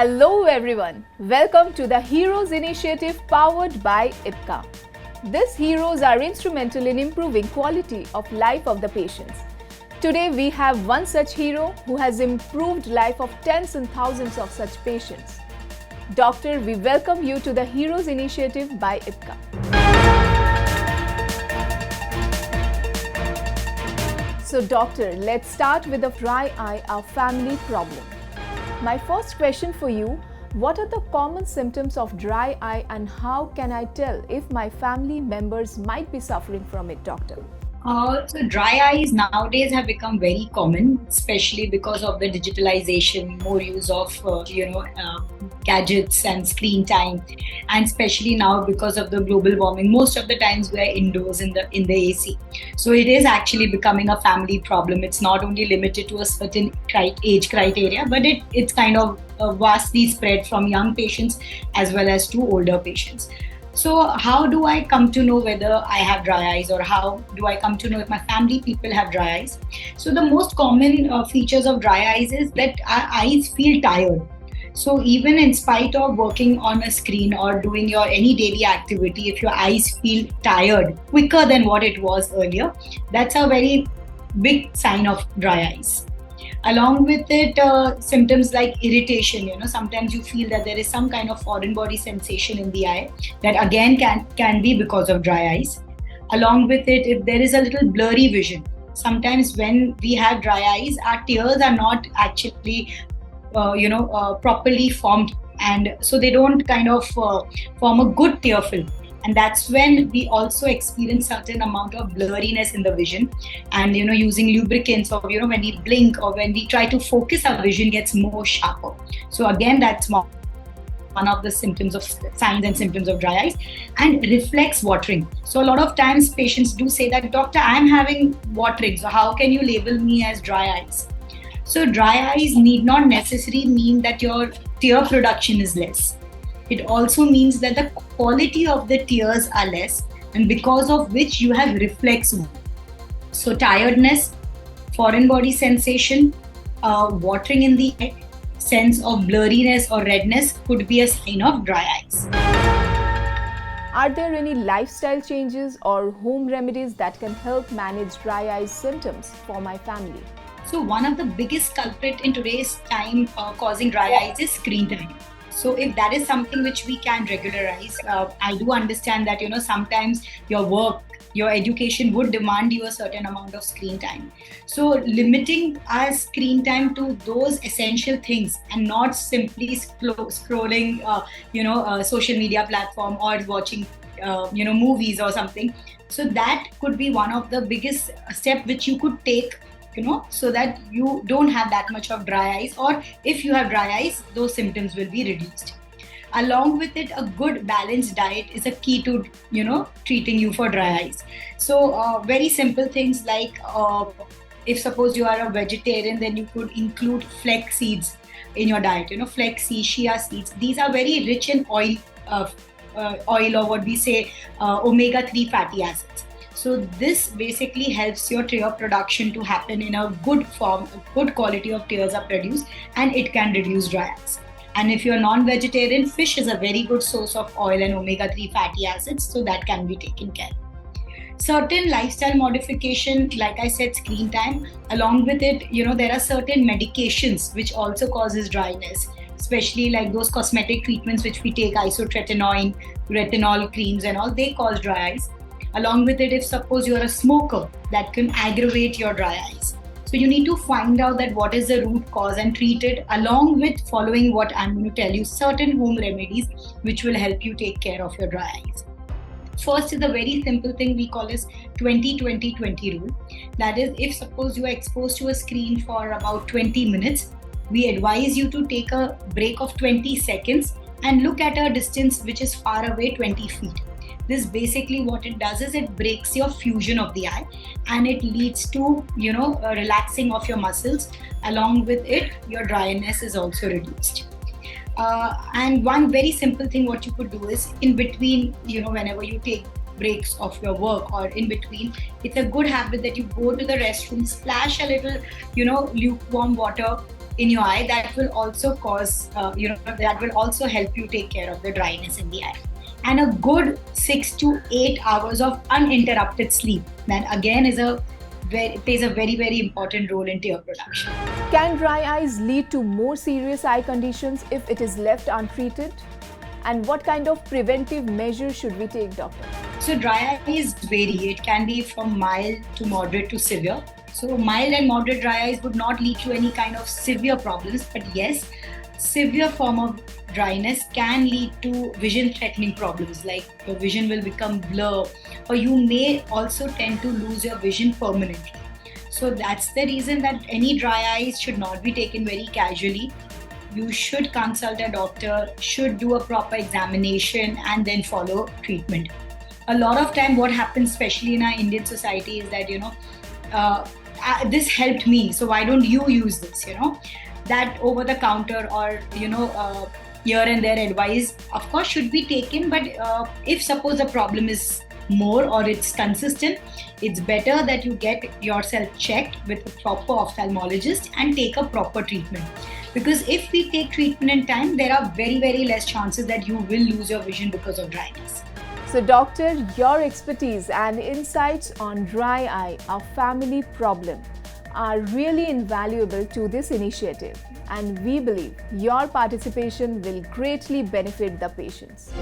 Hello everyone, welcome to the Heroes Initiative powered by IPCA. These heroes are instrumental in improving quality of life of the patients. Today we have one such hero who has improved life of tens and thousands of such patients. Doctor, we welcome you to the Heroes Initiative by IPCA. So doctor, let's start with the dry eye, our family problem. My first question for you, what are the common symptoms of dry eye and how can I tell if my family members might be suffering from it, doctor? So dry eyes nowadays have become very common, especially because of the digitalization, more use of gadgets and screen time, and especially now because of the global warming. Most of the times we are indoors in the AC, so it is actually becoming a family problem. It's not only limited to a certain age criteria, but it's kind of vastly spread from young patients as well as to older patients. So how do I come to know whether I have dry eyes, or how do I come to know if my family people have dry eyes? So the most common features of dry eyes is that our eyes feel tired. So even in spite of working on a screen or doing your any daily activity, if your eyes feel tired quicker than what it was earlier, that's a very big sign of dry eyes. Along with it, symptoms like irritation. Sometimes you feel that there is some kind of foreign body sensation in the eye. That again can be because of dry eyes. Along with it, if there is a little blurry vision. Sometimes when we have dry eyes, our tears are not actually, properly formed, and so they don't kind of form a good tear film. And that's when we also experience certain amount of blurriness in the vision, and using lubricants, or when we blink or when we try to focus, our vision gets more sharper. So again, that's one of the signs and symptoms of dry eyes. And reflex watering. So a lot of times patients do say that, doctor, I'm having watering, so how can you label me as dry eyes? So dry eyes need not necessarily mean that your tear production is less. It also means that the quality of the tears are less, and because of which you have reflex. So tiredness, foreign body sensation, watering in the eye, sense of blurriness or redness could be a sign of dry eyes. Are there any lifestyle changes or home remedies that can help manage dry eye symptoms for my family? So one of the biggest culprit in today's time causing dry eyes is screen time. So if that is something which we can regularize, I do understand that sometimes your work, your education would demand you a certain amount of screen time. So limiting our screen time to those essential things and not simply scrolling, social media platform or watching, movies or something. So that could be one of the biggest step which you could take, so that you don't have that much of dry eyes, or if you have dry eyes, those symptoms will be reduced. Along with it, a good balanced diet is a key to, treating you for dry eyes. So very simple things like, if suppose you are a vegetarian, then you could include flax seeds in your diet, flax seeds, chia seeds. These are very rich in oil, or what we say, omega-3 fatty acids. So this basically helps your tear production to happen in a good form, a good quality of tears are produced, and it can reduce dry eyes. And if you're non-vegetarian, fish is a very good source of oil and omega-3 fatty acids, so that can be taken care of. Certain lifestyle modification, like I said, screen time. Along with it, there are certain medications which also causes dryness, especially like those cosmetic treatments which we take, isotretinoin, retinol creams and all, they cause dry eyes. Along with it, if suppose you're a smoker, that can aggravate your dry eyes. So you need to find out that what is the root cause and treat it, along with following what I'm going to tell you, certain home remedies which will help you take care of your dry eyes. First is a very simple thing we call as 20-20-20 rule. That is, if suppose you are exposed to a screen for about 20 minutes, we advise you to take a break of 20 seconds and look at a distance which is far away, 20 feet. This basically what it does is it breaks your fusion of the eye, and it leads to a relaxing of your muscles. Along with it, your dryness is also reduced. And one very simple thing what you could do is, in between, whenever you take breaks of your work or in between, it's a good habit that you go to the restroom, splash a little, lukewarm water in your eye, that will also cause, that will also help you take care of the dryness in the eye. And a good 6 to 8 hours of uninterrupted sleep, that again plays a very, very important role in tear production. Can dry eyes lead to more serious eye conditions if it is left untreated? And what kind of preventive measures should we take, doctor? So dry eyes vary. It can be from mild to moderate to severe. So mild and moderate dry eyes would not lead to any kind of severe problems, but yes, severe form of dryness can lead to vision threatening problems, like your vision will become blur, or you may also tend to lose your vision permanently. So that's the reason that any dry eyes should not be taken very casually. You should consult a doctor, should do a proper examination, and then follow treatment. A lot of time what happens, especially in our Indian society, is that this helped me, so why don't you use this, that over the counter or here and there advice of course should be taken, but if suppose the problem is more or it's consistent, it's better that you get yourself checked with a proper ophthalmologist and take a proper treatment, because if we take treatment in time, there are very, very less chances that you will lose your vision because of dryness. So doctor, your expertise and insights on dry eye, a family problem, are really invaluable to this initiative, and we believe your participation will greatly benefit the patients.